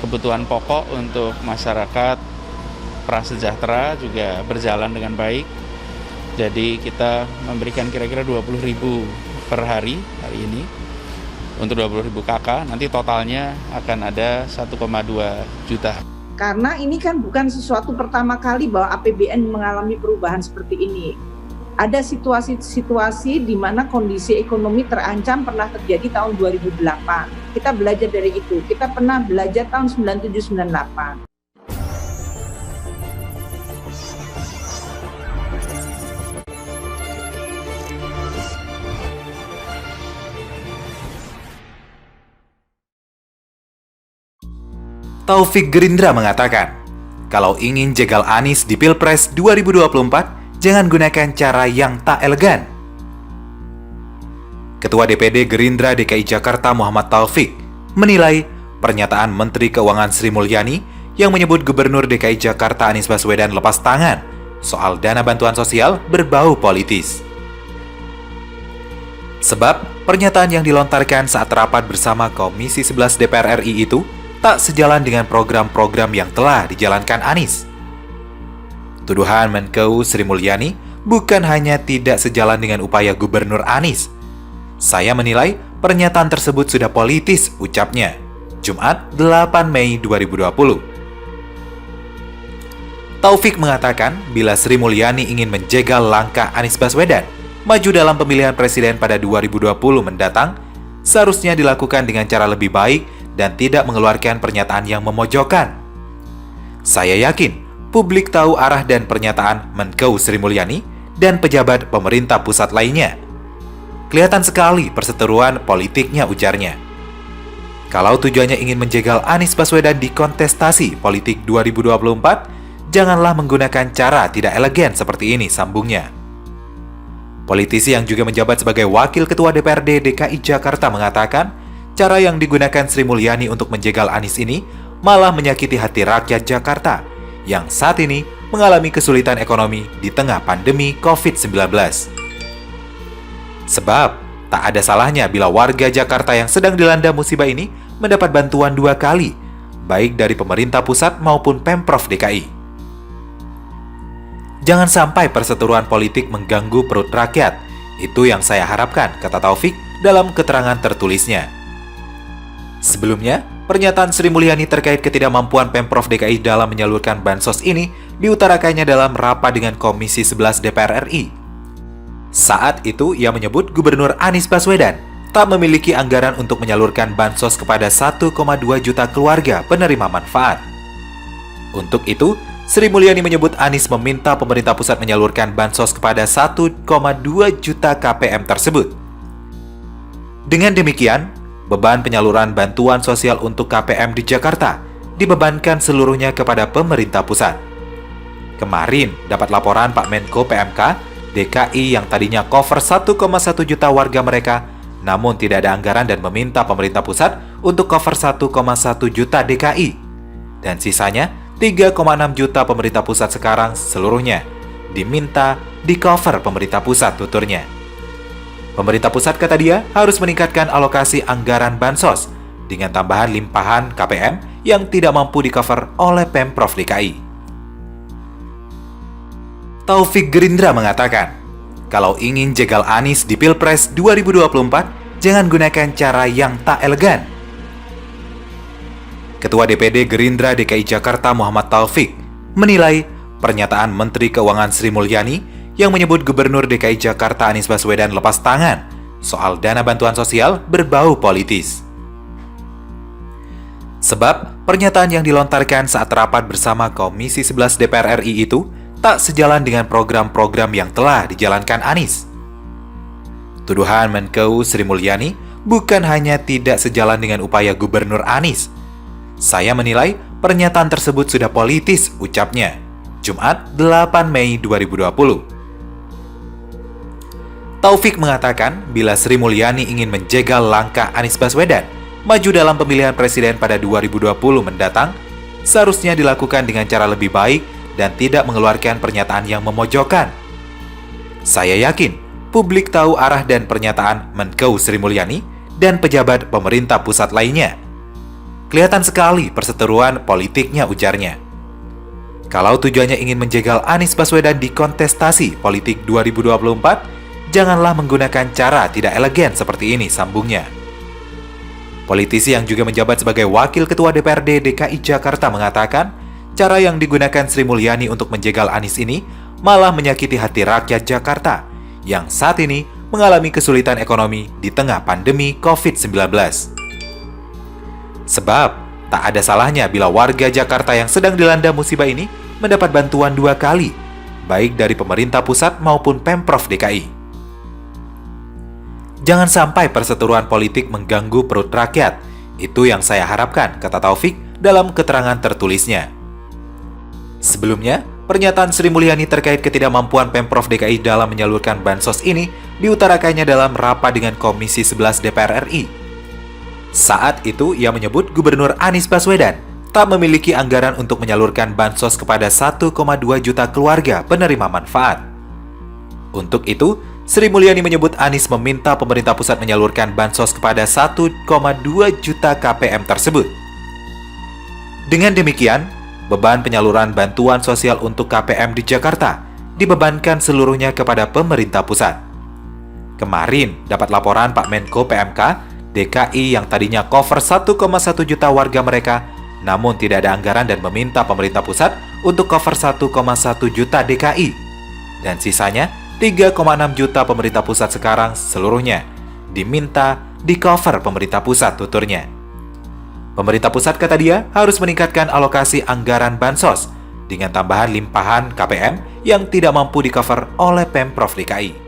kebutuhan pokok untuk masyarakat prasejahtera juga berjalan dengan baik. Jadi kita memberikan kira-kira 20.000 per hari ini untuk 20.000 KK, nanti totalnya akan ada 1,2 juta. Karena ini kan bukan sesuatu pertama kali bahwa APBN mengalami perubahan seperti ini. Ada situasi-situasi di mana kondisi ekonomi terancam pernah terjadi tahun 2008. Kita belajar dari itu. Kita pernah belajar tahun 97-98. Taufik Gerindra mengatakan, kalau ingin jegal Anies di Pilpres 2024, jangan gunakan cara yang tak elegan. Ketua DPD Gerindra DKI Jakarta Muhammad Taufik menilai pernyataan Menteri Keuangan Sri Mulyani yang menyebut Gubernur DKI Jakarta Anies Baswedan lepas tangan soal dana bantuan sosial berbau politis. Sebab pernyataan yang dilontarkan saat rapat bersama Komisi 11 DPR RI itu tak sejalan dengan program-program yang telah dijalankan Anies. Tuduhan Menkeu Sri Mulyani bukan hanya tidak sejalan dengan upaya Gubernur Anies. Saya menilai pernyataan tersebut sudah politis, ucapnya. Jumat 8 Mei 2020. Taufik mengatakan bila Sri Mulyani ingin menjegal langkah Anies Baswedan maju dalam pemilihan presiden pada 2020 mendatang, seharusnya dilakukan dengan cara lebih baik dan tidak mengeluarkan pernyataan yang memojokkan. Saya yakin publik tahu arah dan pernyataan Menkeu Sri Mulyani dan pejabat pemerintah pusat lainnya. Kelihatan sekali perseteruan politiknya, ujarnya. Kalau tujuannya ingin menjegal Anies Baswedan di kontestasi politik 2024, janganlah menggunakan cara tidak elegan seperti ini, sambungnya. Politisi yang juga menjabat sebagai Wakil Ketua DPRD DKI Jakarta mengatakan, cara yang digunakan Sri Mulyani untuk menjegal Anies ini malah menyakiti hati rakyat Jakarta yang saat ini mengalami kesulitan ekonomi di tengah pandemi COVID-19. Sebab, tak ada salahnya bila warga Jakarta yang sedang dilanda musibah ini mendapat bantuan 2 kali, baik dari pemerintah pusat maupun Pemprov DKI. Jangan sampai perseteruan politik mengganggu perut rakyat. Itu yang saya harapkan, kata Taufik dalam keterangan tertulisnya. Sebelumnya, pernyataan Sri Mulyani terkait ketidakmampuan Pemprov DKI dalam menyalurkan bansos ini diutarakannya dalam rapat dengan Komisi 11 DPR RI. Saat itu, ia menyebut Gubernur Anies Baswedan tak memiliki anggaran untuk menyalurkan bansos kepada 1,2 juta keluarga penerima manfaat. Untuk itu, Sri Mulyani menyebut Anies meminta pemerintah pusat menyalurkan bansos kepada 1,2 juta KPM tersebut. Dengan demikian, beban penyaluran bantuan sosial untuk KPM di Jakarta dibebankan seluruhnya kepada pemerintah pusat. Kemarin dapat laporan Pak Menko PMK DKI yang tadinya cover 1,1 juta warga mereka, namun tidak ada anggaran dan meminta pemerintah pusat untuk cover 1,1 juta DKI. Dan sisanya 3,6 juta pemerintah pusat sekarang seluruhnya diminta di cover pemerintah pusat, tuturnya. Pemerintah pusat, kata dia, harus meningkatkan alokasi anggaran bansos dengan tambahan limpahan KPM yang tidak mampu di-cover oleh Pemprov DKI. Taufik Gerindra mengatakan, kalau ingin jegal Anies di Pilpres 2024, jangan gunakan cara yang tak elegan. Ketua DPD Gerindra DKI Jakarta Muhammad Taufik menilai pernyataan Menteri Keuangan Sri Mulyani yang menyebut Gubernur DKI Jakarta Anies Baswedan lepas tangan soal dana bantuan sosial berbau politis. Sebab pernyataan yang dilontarkan saat rapat bersama Komisi 11 DPR RI itu tak sejalan dengan program-program yang telah dijalankan Anies. Tuduhan Menkeu Sri Mulyani bukan hanya tidak sejalan dengan upaya Gubernur Anies. Saya menilai pernyataan tersebut sudah politis, ucapnya. Jumat 8 Mei 2020. Taufik mengatakan bila Sri Mulyani ingin menjegal langkah Anies Baswedan maju dalam pemilihan presiden pada 2020 mendatang, seharusnya dilakukan dengan cara lebih baik dan tidak mengeluarkan pernyataan yang memojokkan. Saya yakin publik tahu arah dan pernyataan Menkeu Sri Mulyani dan pejabat pemerintah pusat lainnya. Kelihatan sekali perseteruan politiknya, ujarnya. Kalau tujuannya ingin menjegal Anies Baswedan di kontestasi politik 2024, janganlah menggunakan cara tidak elegan seperti ini, sambungnya. Politisi yang juga menjabat sebagai Wakil Ketua DPRD DKI Jakarta mengatakan, cara yang digunakan Sri Mulyani untuk menjegal Anies ini malah menyakiti hati rakyat Jakarta yang saat ini mengalami kesulitan ekonomi di tengah pandemi COVID-19. Sebab, tak ada salahnya bila warga Jakarta yang sedang dilanda musibah ini mendapat bantuan 2 kali, baik dari pemerintah pusat maupun Pemprov DKI. Jangan sampai perseteruan politik mengganggu perut rakyat. Itu yang saya harapkan, kata Taufik dalam keterangan tertulisnya. Sebelumnya, pernyataan Sri Mulyani terkait ketidakmampuan Pemprov DKI dalam menyalurkan bansos ini diutarakannya dalam rapat dengan Komisi 11 DPR RI. Saat itu, ia menyebut Gubernur Anies Baswedan tak memiliki anggaran untuk menyalurkan bansos kepada 1,2 juta keluarga penerima manfaat. Untuk itu, Sri Mulyani menyebut Anies meminta pemerintah pusat menyalurkan bansos kepada 1,2 juta KPM tersebut. Dengan demikian, beban penyaluran bantuan sosial untuk KPM di Jakarta dibebankan seluruhnya kepada pemerintah pusat. Kemarin dapat laporan Pak Menko PMK, DKI yang tadinya cover 1,1 juta warga mereka, namun tidak ada anggaran dan meminta pemerintah pusat untuk cover 1,1 juta DKI. Dan sisanya 3,6 juta pemerintah pusat sekarang seluruhnya diminta di cover pemerintah pusat, tuturnya. Pemerintah pusat, kata dia, harus meningkatkan alokasi anggaran bansos dengan tambahan limpahan KPM yang tidak mampu di cover oleh Pemprov DKI.